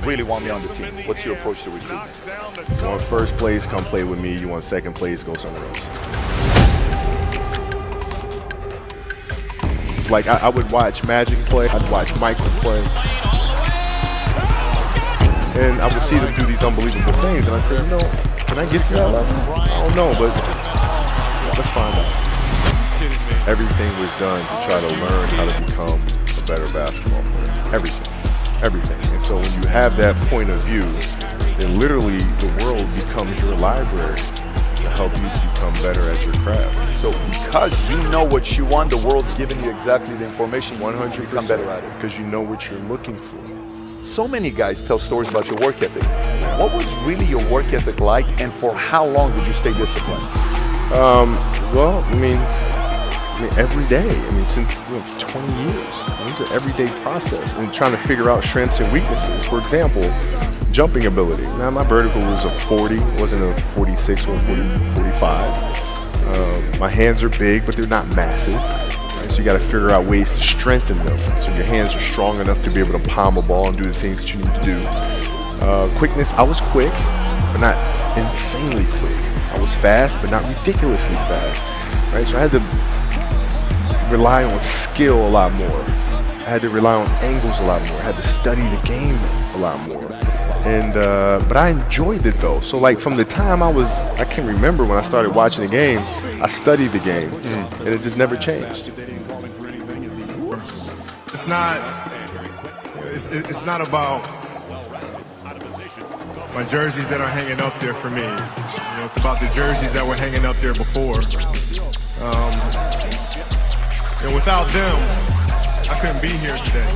really want me on the team? What's your approach to recruitment? You want first place, come play with me. You want second place, go somewhere else. Like I would watch Magic play, I'd watch Michael play, and I would see them do these unbelievable things, and I said, can I get to that level? I don't know, but let's find out. Everything was done to try to learn how to become a better basketball player. Everything. And so when you have that point of view, then literally the world becomes your library to help you become better at your craft. So because you know what you want, the world's giving you exactly the information 100%, to become better at it. Because you know what you're looking for. So many guys tell stories about your work ethic. What was really your work ethic like, and for how long did you stay disciplined? Well, I mean, every day. Since 20 years. It's an everyday process, and trying to figure out strengths and weaknesses. For example, jumping ability. Now, my vertical was a 40, it wasn't a 46 or a 45. My hands are big, but they're not massive. Right? So you got to figure out ways to strengthen them, so your hands are strong enough to be able to palm a ball and do the things that you need to do. Quickness, I was quick, but not insanely quick. I was fast, but not ridiculously fast. Right? So I had to rely on skill a lot more. I had to rely on angles a lot more. I had to study the game a lot more. And but I enjoyed it though. So like from the time I can remember when I started watching the game, I studied the game, and it just never changed. It's not about my jerseys that are hanging up there for me. It's about the jerseys that were hanging up there before. And without them, I couldn't be here today.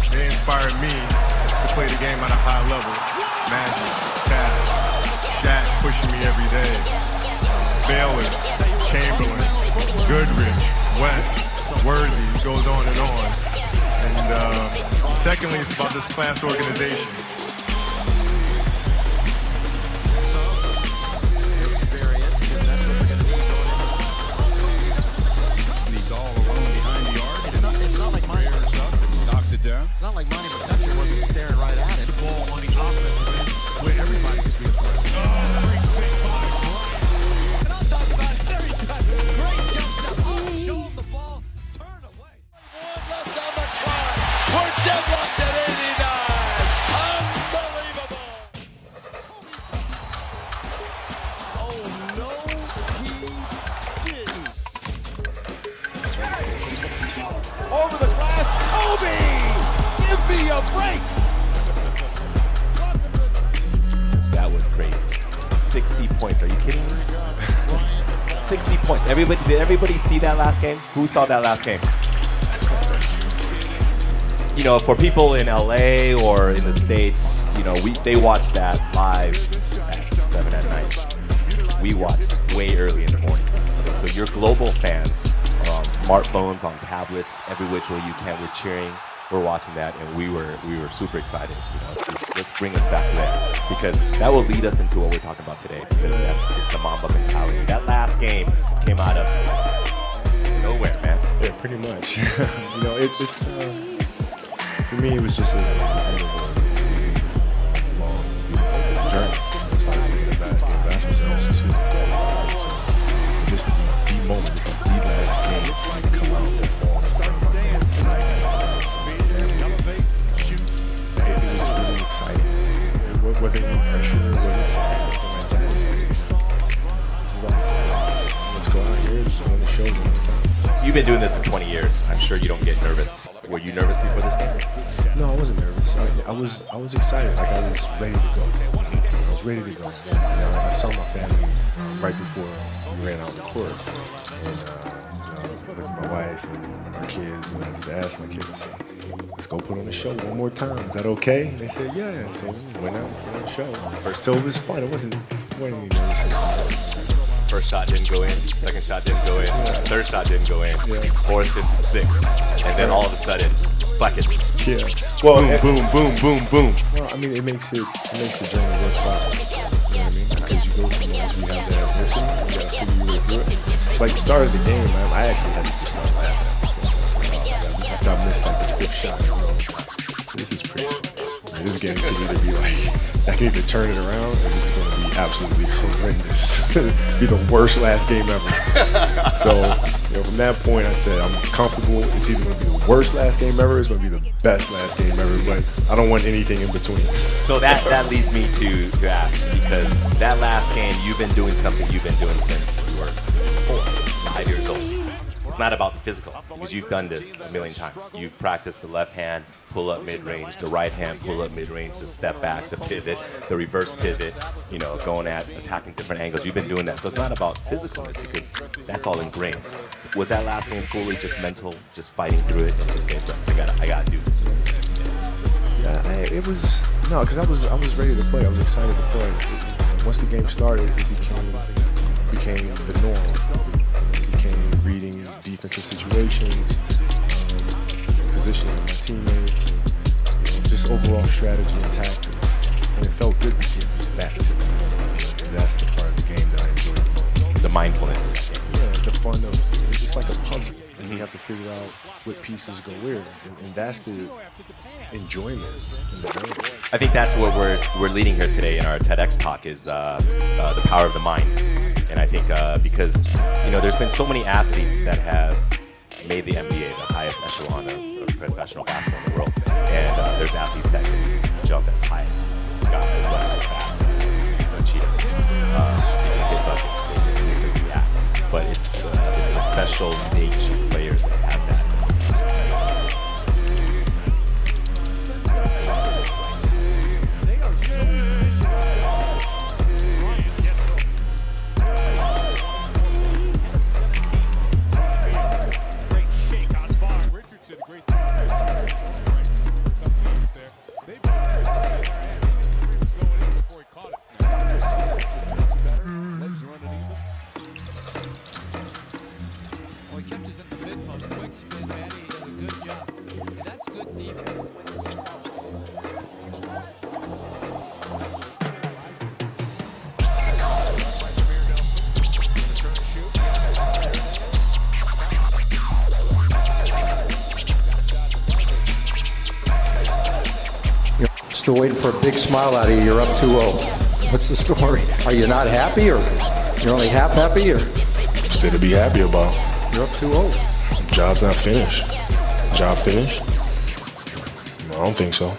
They inspired me to play the game at a high level. Magic, Cat, Shaq pushing me every day. Baylor, Chamberlain, Goodrich, West, Worthy, it goes on and on. And secondly, it's about this class organization. It's not like Monty McCutcheon wasn't staring right at it. The ball on the offensive end where everybody could be a player. And I'll talk about it every time. Great jump step. Show him the ball. Turn away. One left on the clock. We're deadlocked at 89. Unbelievable. Oh, no, he didn't. Over the glass. Kobe! Give me a break! That was crazy. 60 points. Are you kidding me? 60 points. Did everybody see that last game? Who saw that last game? For people in LA or in the States, they watched that live at 7 at night. We watched way early in the morning. Okay, so your global fans are on smartphones, on tablets, every which way you can. We're cheering. We're watching that, and we were super excited. Let's bring us back there, because that will lead us into what we're talking about today. Because it's the Mamba mentality. That last game came out of nowhere, man. Yeah, pretty much. It's for me, it was just a long journey. It's like playing basketball too. So just the moment, the last game, come out and fall. Wasn't any pressure, wasn't sad, anything like that. This is awesome. Let's go out here and just win the show one more time. You've been doing this for 20 years. I'm sure you don't get nervous. Were you nervous before this game? No, I wasn't nervous. I was excited. Like I was ready to go. I was ready to go. I saw my family right before we ran out on the court, and looked at my wife and our kids, and I just asked my kids, I said, let's go put on a show one more time. Is that okay? And they said, yeah. So we went out and put on a show. So it was fun. It wasn't any nervous. First shot didn't go in. Second shot didn't go in. Third shot didn't go in. Fourth, fifth, and sixth. And then all of a sudden, buckets. Yeah. Well, boom, boom, boom, boom, boom. Well, it makes the journey worthwhile. You know what I mean? Because you go through moments where you have that adversity, you gotta figure your way through it. Like the start of the game, I actually had to just start laughing. After I missed like the fifth shot in a row. This is crazy. man, this game could either be like, I can either turn it around, or this is going to be absolutely horrendous. Be the worst last game ever. So, you know, from that point, I said I'm comfortable. It's either going to be the worst last game ever, or it's going to be the best last game ever. But I don't want anything in between. So that leads me to ask, because that last game, you've been doing something you've been doing since you were 5 years old. It's not about the physical, because you've done this a million times. You've practiced the left hand pull-up mid-range, the right hand pull-up mid-range, the step back, the pivot, the reverse pivot, you know, going at attacking different angles. You've been doing that. So it's not about physicalness, because that's all ingrained. Was that last game fully just mental, just fighting through it and just saying, I gotta do this? Yeah, it was, no, because I was ready to play. I was excited to play. Once the game started, it became the norm. It became reading defensive situations, positioning my teammates, and just overall strategy and tactics. And it felt good to get back to that, because that's the part of the game that I enjoy the most. The mindfulness. Yeah, the fun of it's just like a puzzle, and you have to figure out what pieces go where, and that's the enjoyment in the game. I think that's what we're leading here today in our TEDx talk is the power of the mind. And I think because, you know, there's been so many athletes that have made the NBA the highest echelon of professional basketball in the world. And there's athletes that can jump as high as Scott, run as fast as Cheetah. They can hit buckets, they can react. But it's the special niche players that have that. Still waiting for a big smile out of you. You're up 2-0. What's the story? Are you not happy, or you're only half happy, or Still to be happy about. you're up 2-0? Job's not finished. Job finished? No, I don't think so.